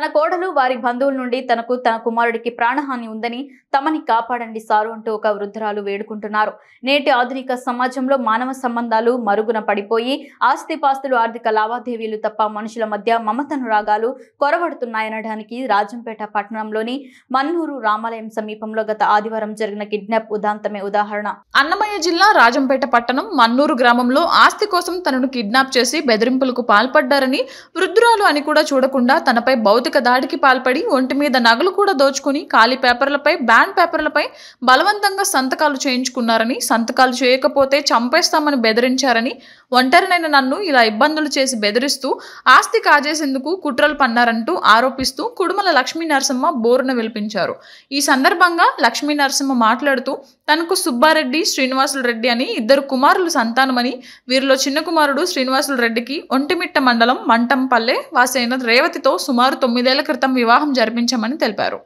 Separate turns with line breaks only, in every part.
తన కోడలు వారి బంధువుల నుండి తనకు తన కుమారుడికి ప్రాణహాని ఉందని తమని కాపాడండి సారు అంటూ ఒక వృద్ధురాలు వేడుకుంటున్నారు. నేటి ఆధునిక సమాజంలో మానవ సంబంధాలు మరుగున పడిపోయి ఆస్తిపాస్తులు ఆర్థిక లావాదేవీలు తప్ప మనుషుల మధ్య మమతనురాగాలు కొరవడుతున్నాయనడానికి రాజంపేట పట్టణంలోని మన్నూరు రామాలయం సమీపంలో గత ఆదివారం జరిగిన కిడ్నాప్ ఉదాంతమే ఉదాహరణ.
అన్నమయ్య జిల్లా రాజంపేట పట్టణం మన్నూరు గ్రామంలో ఆస్తి కోసం తనను కిడ్నాప్ చేసి బెదిరింపులకు పాల్పడ్డారని, వృద్ధురాలు అని కూడా చూడకుండా తనపై భౌతిక దాడికి పాల్పడి ఒంటి మీద నగలు కూడా దోచుకుని ఖాళీ పేపర్లపై బ్యాండ్ పేపర్లపై బలవంతంగా సంతకాలు చేయించుకున్నారని, సంతకాలు చేయకపోతే చంపేస్తామని బెదిరించారని, ఒంటరినైన నన్ను ఇలా ఇబ్బందులు చేసి బెదిరిస్తూ ఆస్తి కాజేసేందుకు కుట్రలు పన్నారంటూ ఆరోపిస్తూ కుడుమల లక్ష్మీ నరసింహ బోరున విలిపించారు. ఈ సందర్భంగా లక్ష్మీ నరసింహ మాట్లాడుతూ తనకు సుబ్బారెడ్డి, శ్రీనివాసులు రెడ్డి అని ఇద్దరు కుమారులు సంతానమని, వీరిలో చిన్న కుమారుడు శ్రీనివాసులు రెడ్డికి ఒంటిమిట్ట మండలం మంటంపల్లె వాసైన రేవతితో సుమారు 9 ఏళ్ల క్రితం వివాహం జరిపించామని తెలిపారు.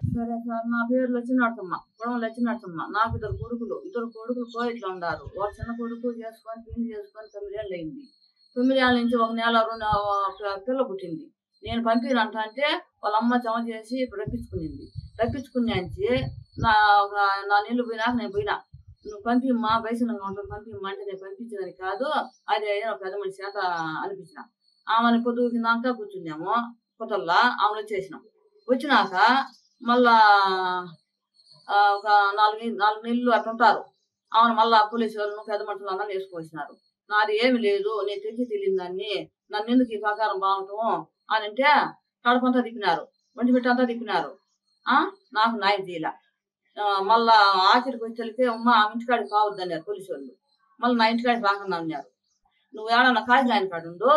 నా పేరు లచ్చినరసమ్మ, పొడవ లచ్చినరసమ్మ. నాకు ఇద్దరు కొడుకులు కోయిట్లో ఉన్నారు. ఒక చిన్న కొడుకు చేసుకొని పెళ్లి చేసుకొని 9 ఏళ్ళు అయింది. 9 ఏళ్ళ నుంచి 1 నెల 2 పిల్ల పుట్టింది. నేను పంపినంట అంటే వాళ్ళ అమ్మ జమ చేసి రప్పించుకుని అంచి నా నీళ్ళు పోయినాక నేను పోయినా, నువ్వు పంపిమ్మా బయసనంగా ఉంటుంది పంపిమ్మా అంటే నేను పంపించేదని కాదు, అది పెద్ద మనిషి చేత అనిపించిన. ఆమెను పొద్దుకినాక కూర్చున్నాము కొత్తల్లా, ఆమెను వచ్చేసినాం. వచ్చినాక మళ్ళా ఒక 4 నెలలు అట్లా ఉంటారు. ఆమెను మళ్ళా పోలీసు వాళ్ళను పెద్ద మనుషులు అందరూ వేసుకొచ్చినారు. నాది ఏమి లేదు, నేను తెలియని దాన్ని, నన్ను ఎందుకు ఈ ప్రకారం బాగుంటాము అని అంటే కడపంతా తిప్పినారు, ఒంటిమిట్ట అంతా తిప్పినారు. నాకు న్యాయం తీయాల. మళ్ళా ఆఖరికి వచ్చేళ్ళకి అమ్మ ఆ ఇంటికాడికి కావద్దన్నారు పోలీసు వాళ్ళు. మళ్ళీ నా ఇంటికాడికి రాకుండా ఉన్నారు. నువ్వు ఏడన్నా కాసిన ఆయన కాడు ఉండు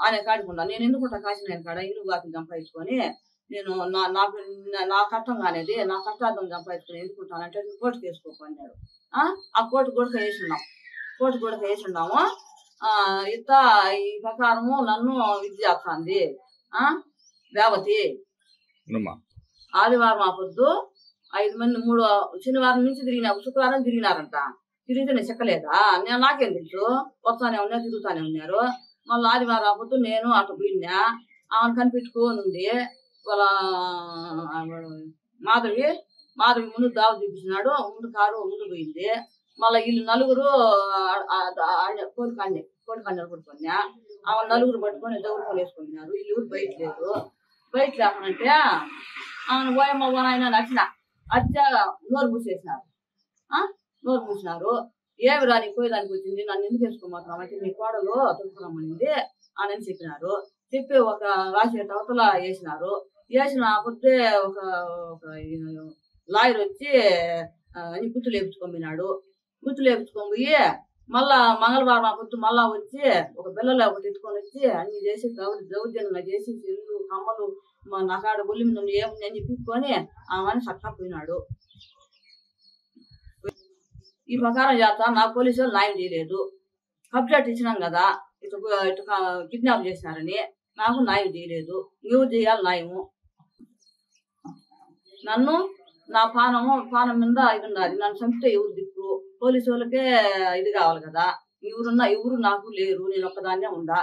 ఆయన కాడికి ఉన్నా. నేను ఎందుకుంటా కాసిన ఆయన కాడ ఇల్లు బాకి సంపాదించుకొని నేను నా కట్టం కానేది నా కష్టార్థం సంపాదించుకొని ఎందుకుంటానంటే కోర్టుకు వేసుకోమన్నారు. ఆ కోర్టు గొడక వేసున్నాము. ఇంత ఈ ప్రకారము నన్ను ఇది చేస్తుంది రేవతి. ఆదివారం ఆ పొద్దు 5 మంది 3 శనివారం నుంచి తిరిగినారు, శుక్రవారం తిరిగినారంట. తిరిగితే నేను చెక్కలేదా, నేను నాకేం తెలుసు, వస్తానే ఉన్నారు తిరుగుతానే ఉన్నారు. మళ్ళీ ఆదివారం ఆ పొద్దు నేను అటు పోయినా, ఆమెను కనిపెట్టుకోని ఉండి వాళ్ళ మాధవి ముందు దావ చూపించినాడు. ముందు కారు ముందు పోయింది. మళ్ళీ వీళ్ళు నలుగురు కోరికన్యలు పట్టుకున్నా. ఆమె నలుగురు పట్టుకొని దౌర్పలు వేసుకుంటున్నారు. వీళ్ళు బయట లేదు. బయట లేకనంటే ఆమెను పోయమ్మ పోనాయన నచ్చిన అచ్చా నోరు మూసేసినారు. ఏమి రాని పోయేదానికి వచ్చింది, నన్ను ఎందుకు వేసుకోమాత్రం అంటే మీ కోడలు తొలుపురమ్మనింది అని చెప్పినారు. చెప్పి ఒక రాసి అవతల వేసినారు. వేసిన పొద్దే ఒక లాయర్ వచ్చి అన్ని గుర్తులు వేపించుకొని పోయి మళ్ళా మంగళవారం ఆ పొద్దు మళ్ళా వచ్చి ఒక బిల్లలో ఒకటి ఎత్తుకొని వచ్చి అన్ని చేసి దౌర్జన్యంగా చేసి చెల్లు కమ్మలు నాకాడ బొల్లి మీద ఏముంది అని చెప్పుకొని ఆమెని సక్కపోయినాడు. ఈ ప్రకారం చేస్తా నా పోలీసు వాళ్ళు న్యాయం చేయలేదు. కంప్లైంట్ ఇచ్చినాం కదా ఇటు కిడ్నాప్ చేసినారని, నాకు న్యాయం చేయలేదు. ఎవరు చేయాలి న్యాయము? నన్ను నా పానం మీద ఇది ఉన్నది. నన్ను చంపితే ఎవరు దిక్కు? పోలీసు వాళ్ళకే ఇది కావాలి కదా. ఎవరు నాకు లేరు, నేను ఒక్కదాన్నే ఉందా.